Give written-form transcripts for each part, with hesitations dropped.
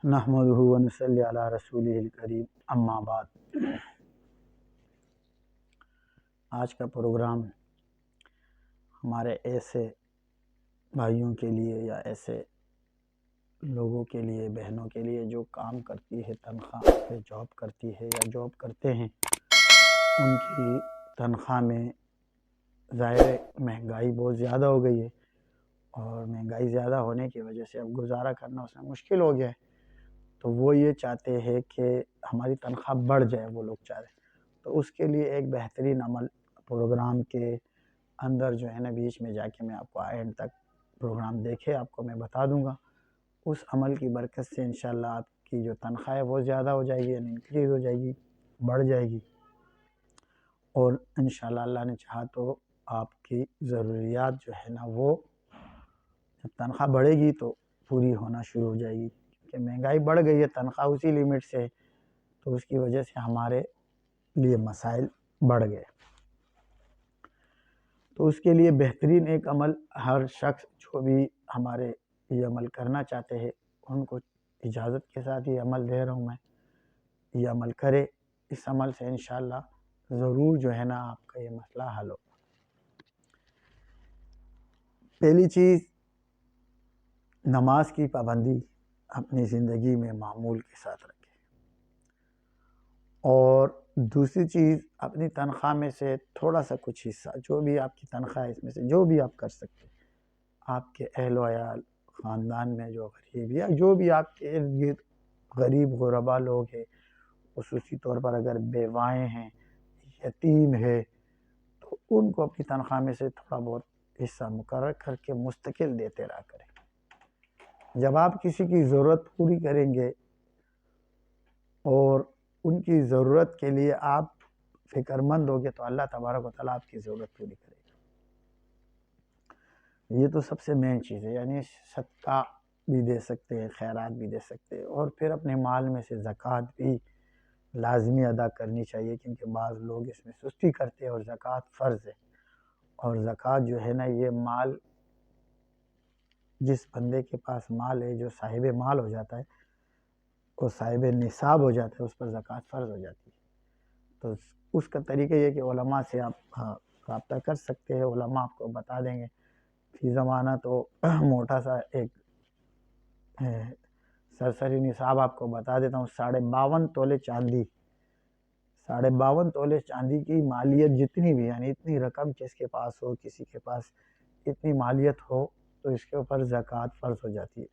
نحمدہ و نصلی علی رسولہ الکریم اما بعد۔ آج کا پروگرام ہمارے ایسے بھائیوں کے لیے یا ایسے لوگوں کے لیے، بہنوں کے لیے جو کام کرتی ہے، تنخواہ پہ جاب کرتی ہے یا جاب کرتے ہیں، ان کی تنخواہ میں ظاہر مہنگائی بہت زیادہ ہو گئی ہے، اور مہنگائی زیادہ ہونے کی وجہ سے اب گزارا کرنا اس میں مشکل ہو گیا ہے۔ تو وہ یہ چاہتے ہیں کہ ہماری تنخواہ بڑھ جائے، وہ لوگ چاہتے ہیں۔ تو اس کے لیے ایک بہترین عمل پروگرام کے اندر جو ہے نا، بیچ میں جا کے میں آپ کو اینڈ تک پروگرام دیکھے آپ کو میں بتا دوں گا۔ اس عمل کی برکت سے انشاءاللہ آپ کی جو تنخواہ ہے وہ زیادہ ہو جائے گی، یعنی انکریز ہو جائے گی، بڑھ جائے گی، اور انشاءاللہ اللہ نے چاہا تو آپ کی ضروریات جو ہے نا وہ جب تنخواہ بڑھے گی تو پوری ہونا شروع ہو جائے گی، کہ مہنگائی بڑھ گئی ہے، تنخواہ اسی لیمٹ سے، تو اس کی وجہ سے ہمارے لیے مسائل بڑھ گئے۔ تو اس کے لیے بہترین ایک عمل، ہر شخص جو بھی ہمارے یہ عمل کرنا چاہتے ہیں ان کو اجازت کے ساتھ یہ عمل دے رہا ہوں میں، یہ عمل کرے۔ اس عمل سے انشاءاللہ ضرور جو ہے نا آپ کا یہ مسئلہ حل ہو۔ پہلی چیز، نماز کی پابندی اپنی زندگی میں معمول کے ساتھ رکھے، اور دوسری چیز اپنی تنخواہ میں سے تھوڑا سا کچھ حصہ، جو بھی آپ کی تنخواہ ہے اس میں سے جو بھی آپ کر سکتے، آپ کے اہل و عیال، خاندان میں جو غریب یا جو بھی آپ کے ارد گرد غریب غربا لوگ ہیں، خصوصی طور پر اگر بیوائیں ہیں، یتیم ہے، تو ان کو اپنی تنخواہ میں سے تھوڑا بہت حصہ مقرر کر کے مستقل دیتے رہا کریں۔ جب آپ کسی کی ضرورت پوری کریں گے اور ان کی ضرورت کے لیے آپ فکر مند ہوگے تو اللہ تبارک و تعالیٰ آپ کی ضرورت پوری کرے گا۔ یہ تو سب سے مین چیز ہے، یعنی صدقہ بھی دے سکتے ہیں، خیرات بھی دے سکتے ہیں، اور پھر اپنے مال میں سے زکوٰۃ بھی لازمی ادا کرنی چاہیے، کیونکہ بعض لوگ اس میں سستی کرتے ہیں، اور زکوٰۃ فرض ہے، اور زکوٰۃ جو ہے نا یہ مال، جس بندے کے پاس مال ہے، جو صاحب مال ہو جاتا ہے، وہ صاحب نصاب ہو جاتا ہے، اس پر زکوٰۃ فرض ہو جاتی ہے۔ تو اس کا طریقہ یہ کہ علماء سے آپ رابطہ کر سکتے ہیں، علماء آپ کو بتا دیں گے۔ فی زمانہ تو موٹا سا ایک سرسری نصاب آپ کو بتا دیتا ہوں، 52.5 تولے چاندی، 52.5 تولے چاندی کی مالیت جتنی بھی، یعنی اتنی رقم کس کے پاس ہو، کسی کے پاس اتنی مالیت ہو تو اس کے اوپر زکوٰۃ فرض ہو جاتی ہے،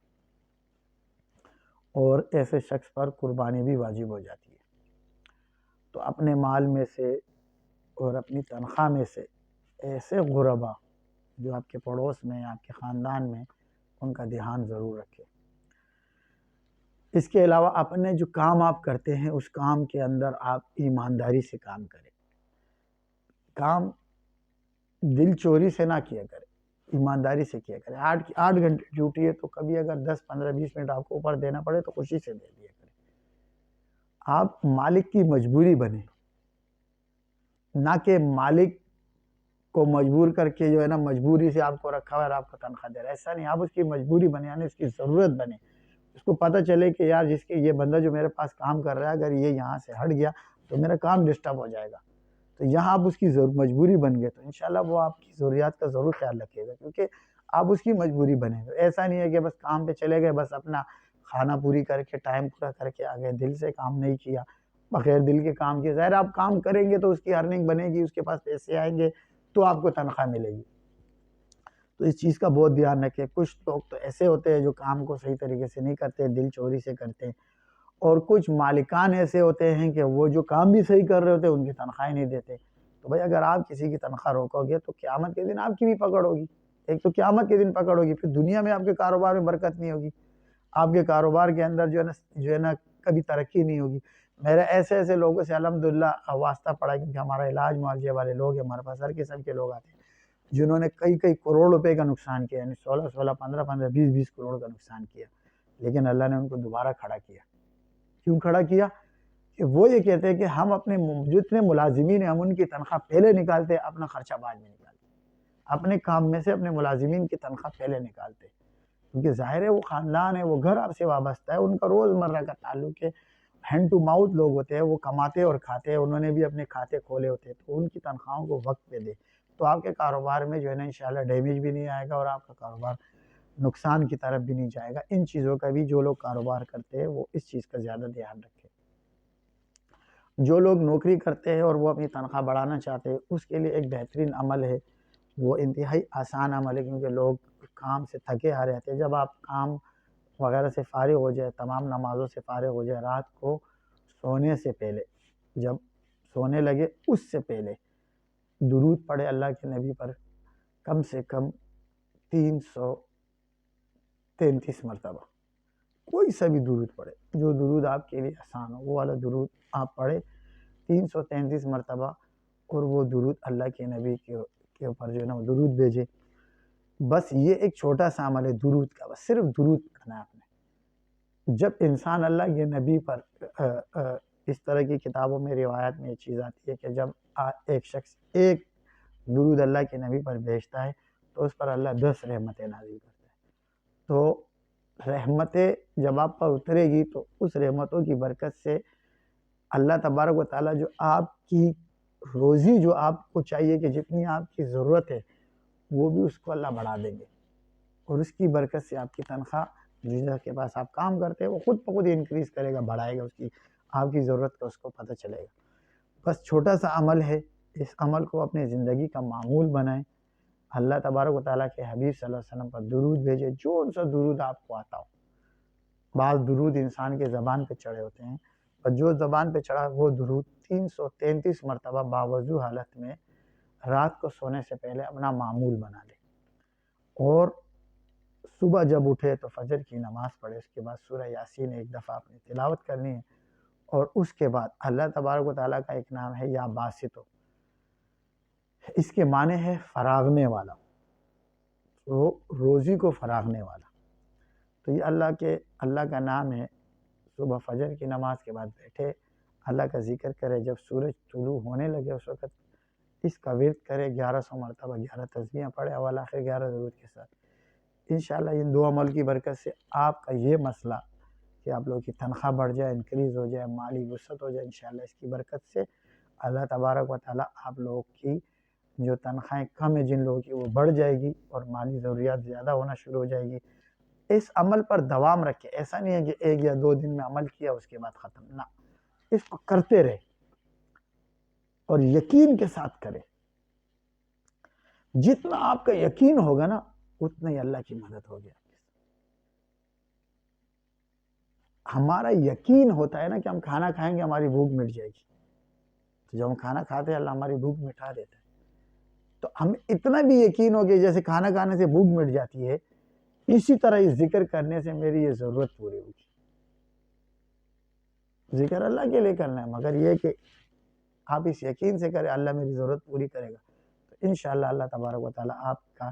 اور ایسے شخص پر قربانی بھی واجب ہو جاتی ہے۔ تو اپنے مال میں سے اور اپنی تنخواہ میں سے ایسے غربا جو آپ کے پڑوس میں، آپ کے خاندان میں، ان کا دھیان ضرور رکھیں۔ اس کے علاوہ اپنے جو کام آپ کرتے ہیں اس کام کے اندر آپ ایمانداری سے کام کریں، کام دل چوری سے نہ کیا کریں، ایمانداری سے کیا کریں۔ 8 گھنٹے ڈیوٹی ہے تو کبھی اگر 10 15 20 منٹ آپ کو اوپر دینا پڑے تو خوشی سے دے دیا کریں۔ آپ مالک کی مجبوری بنیں، نہ کہ مالک کو مجبور کر کے جو ہے نا مجبوری سے آپ کو رکھا ہوا ہے اور آپ کو تنخواہ دے رہا ہے، ایسا نہیں۔ آپ اس کی مجبوری بنے، یعنی اس کی ضرورت بنے، اس کو پتہ چلے کہ یار جس کے یہ بندہ جو میرے پاس کام کر رہا ہے، اگر یہ یہاں سے ہٹ گیا تو میرا کام ڈسٹرب ہو جائے گا، تو یہاں آپ اس کی مجبوری بن گئے تو انشاءاللہ وہ آپ کی ضروریات کا ضرور خیال رکھے گا، کیونکہ آپ اس کی مجبوری بنے گا۔ ایسا نہیں ہے کہ بس کام پہ چلے گئے، بس اپنا کھانا پوری کر کے ٹائم پورا کر کے آ گئے، دل سے کام نہیں کیا، بغیر دل کے کام کیے۔ ظاہر آپ کام کریں گے تو اس کی ارننگ بنے گی، اس کے پاس پیسے آئیں گے تو آپ کو تنخواہ ملے گی۔ تو اس چیز کا بہت دھیان رکھیں۔ کچھ لوگ تو ایسے ہوتے ہیں جو کام کو صحیح طریقے سے نہیں کرتے، دل چوری سے کرتے ہیں، اور کچھ مالکان ایسے ہوتے ہیں کہ وہ جو کام بھی صحیح کر رہے ہوتے ہیں ان کی تنخواہ نہیں دیتے۔ تو بھائی اگر آپ کسی کی تنخواہ روکو گے تو قیامت کے دن آپ کی بھی پکڑ ہوگی۔ ایک تو قیامت کے دن پکڑ ہوگی، پھر دنیا میں آپ کے کاروبار میں برکت نہیں ہوگی، آپ کے کاروبار کے اندر جو ہے نا کبھی ترقی نہیں ہوگی۔ میرے ایسے لوگوں سے الحمدللہ واسطہ پڑا، کیونکہ ہمارا علاج معالجے والے لوگ ہیں، ہمارے پاس ہر قسم کے لوگ آتے ہیں جنہوں نے کئی کروڑ روپے کا نقصان کیا، یعنی 16 15 20 کروڑ کا نقصان کیا، لیکن اللہ نے ان کو دوبارہ کھڑا کیا۔ کیوں کھڑا کیا؟ کہ وہ یہ کہتے ہیں کہ ہم اپنے جتنے ملازمین ہیں ہم ان کی تنخواہ پہلے نکالتے، اپنا خرچہ بعد میں نکالتے، اپنے کام میں سے اپنے ملازمین کی تنخواہ پہلے نکالتے، کیونکہ ظاہر ہے وہ خاندان ہے، وہ گھر آپ سے وابستہ ہے، ان کا روزمرہ کا تعلق ہے، ہینڈ ٹو ماؤتھ لوگ ہوتے ہیں، وہ کماتے اور کھاتے ہیں، انہوں نے بھی اپنے کھاتے کھولے ہوتے ہیں، تو ان کی تنخواہوں کو وقت پہ دے تو آپ کے کاروبار میں جو ہے نا انشاءاللہ ڈیمیج بھی نہیں آئے گا اور آپ کا کاروبار نقصان کی طرف بھی نہیں جائے گا۔ ان چیزوں کا بھی جو لوگ کاروبار کرتے ہیں وہ اس چیز کا زیادہ دھیان رکھیں۔ جو لوگ نوکری کرتے ہیں اور وہ اپنی تنخواہ بڑھانا چاہتے ہیں، اس کے لیے ایک بہترین عمل ہے، وہ انتہائی آسان عمل ہے، کیونکہ لوگ کام سے تھکے آ رہتے ہیں۔ جب آپ کام وغیرہ سے فارغ ہو جائے، تمام نمازوں سے فارغ ہو جائے، رات کو سونے سے پہلے، جب سونے لگے اس سے پہلے درود پڑھے اللہ کے نبی پر کم سے کم 333 مرتبہ، کوئی سا بھی درود پڑھے، جو درود آپ کے لیے آسان ہو وہ والا درود آپ پڑھے 333 مرتبہ، اور وہ درود اللہ کے نبی کے اوپر جو ہے نا وہ درود بھیجے۔ بس یہ ایک چھوٹا سا عمل ہے درود کا، بس صرف درود پڑھنا ہے آپ نے۔ جب انسان اللہ کے نبی پر اس طرح کی کتابوں میں روایات میں یہ چیز آتی ہے کہ جب ایک شخص ایک درود اللہ کے نبی پر بھیجتا ہے تو اس پر اللہ 10 رحمتیں نازل کرتا ہے۔ تو رحمتیں جب آپ پر اترے گی تو اس رحمتوں کی برکت سے اللہ تبارک و تعالیٰ جو آپ کی روزی جو آپ کو چاہیے کہ جتنی آپ کی ضرورت ہے وہ بھی اس کو اللہ بڑھا دیں گے، اور اس کی برکت سے آپ کی تنخواہ جس کے پاس آپ کام کرتے ہیں وہ خود بخود انکریز کرے گا، بڑھائے گا، اس کی آپ کی ضرورت کا اس کو پتہ چلے گا۔ بس چھوٹا سا عمل ہے، اس عمل کو اپنے زندگی کا معمول بنائیں، اللہ تبارک و تعالیٰ کے حبیب صلی اللہ علیہ وسلم پر درود بھیجے، جو سا درود آپ کو آتا ہو۔ بعض درود انسان کے زبان پہ چڑھے ہوتے ہیں، اور جو زبان پہ چڑھا وہ درود 333 مرتبہ باوضو حالت میں رات کو سونے سے پہلے اپنا معمول بنا لے، اور صبح جب اٹھے تو فجر کی نماز پڑھے، اس کے بعد سورہ یاسین ایک دفعہ اپنی تلاوت کرنی ہے، اور اس کے بعد اللہ تبارک و تعالیٰ کا ایک نام ہے یا باسطو، اس کے معنی ہے فراغنے والا، وہ روزی کو فراغنے والا۔ تو یہ اللہ کا نام ہے۔ صبح فجر کی نماز کے بعد بیٹھے اللہ کا ذکر کرے، جب سورج طلوع ہونے لگے اس وقت اس کا ورد کرے، 1100 مرتبہ 11 تسبیحیں پڑھے اول آخر 11 درود کے ساتھ۔ انشاءاللہ ان دو عمل کی برکت سے آپ کا یہ مسئلہ کہ آپ لوگوں کی تنخواہ بڑھ جائے، انکریز ہو جائے، مالی وسعت ہو جائے، انشاءاللہ اس کی برکت سے اللہ تبارک و تعالیٰ آپ لوگوں کی جو تنخواہیں کم ہیں جن لوگوں کی وہ بڑھ جائے گی، اور مالی ضروریات زیادہ ہونا شروع ہو جائے گی۔ اس عمل پر دوام رکھے، ایسا نہیں ہے کہ 1 یا 2 دن میں عمل کیا اس کے بعد ختم، نہ، اس کو کرتے رہے اور یقین کے ساتھ کرے۔ جتنا آپ کا یقین ہوگا نا اتنا ہی اللہ کی مدد ہوگی۔ ہمارا یقین ہوتا ہے نا کہ ہم کھانا کھائیں گے ہماری بھوک مٹ جائے گی، تو جب ہم کھانا کھاتے ہیں اللہ ہماری بھوک مٹا دیتا ہے۔ تو ہم اتنا بھی یقین ہو کہ جیسے کھانا کھانے سے بھوک مٹ جاتی ہے، اسی طرح اس ذکر کرنے سے میری یہ ضرورت پوری ہوگی۔ ذکر اللہ کے لیے کرنا ہے، مگر یہ کہ آپ اس یقین سے کریں اللہ میری ضرورت پوری کرے گا، تو انشاءاللہ اللہ تبارک و تعالیٰ آپ کا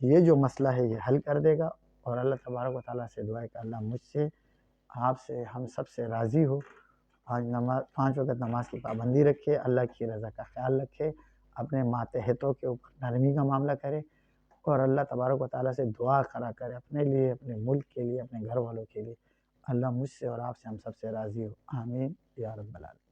یہ جو مسئلہ ہے یہ حل کر دے گا۔ اور اللہ تبارک و تعالیٰ سے دعا ہے کہ اللہ مجھ سے، آپ سے، ہم سب سے راضی ہو، 5 وقت نماز کی پابندی رکھے، اللہ کی رضا کا خیال رکھے، اپنے ماتحتوں کے اوپر نرمی کا معاملہ کرے، اور اللہ تبارک و تعالیٰ سے دعا کرا کرے اپنے لیے، اپنے ملک کے لیے، اپنے گھر والوں کے لیے، اللہ مجھ سے اور آپ سے، ہم سب سے راضی ہو، آمین یا رب العالمین۔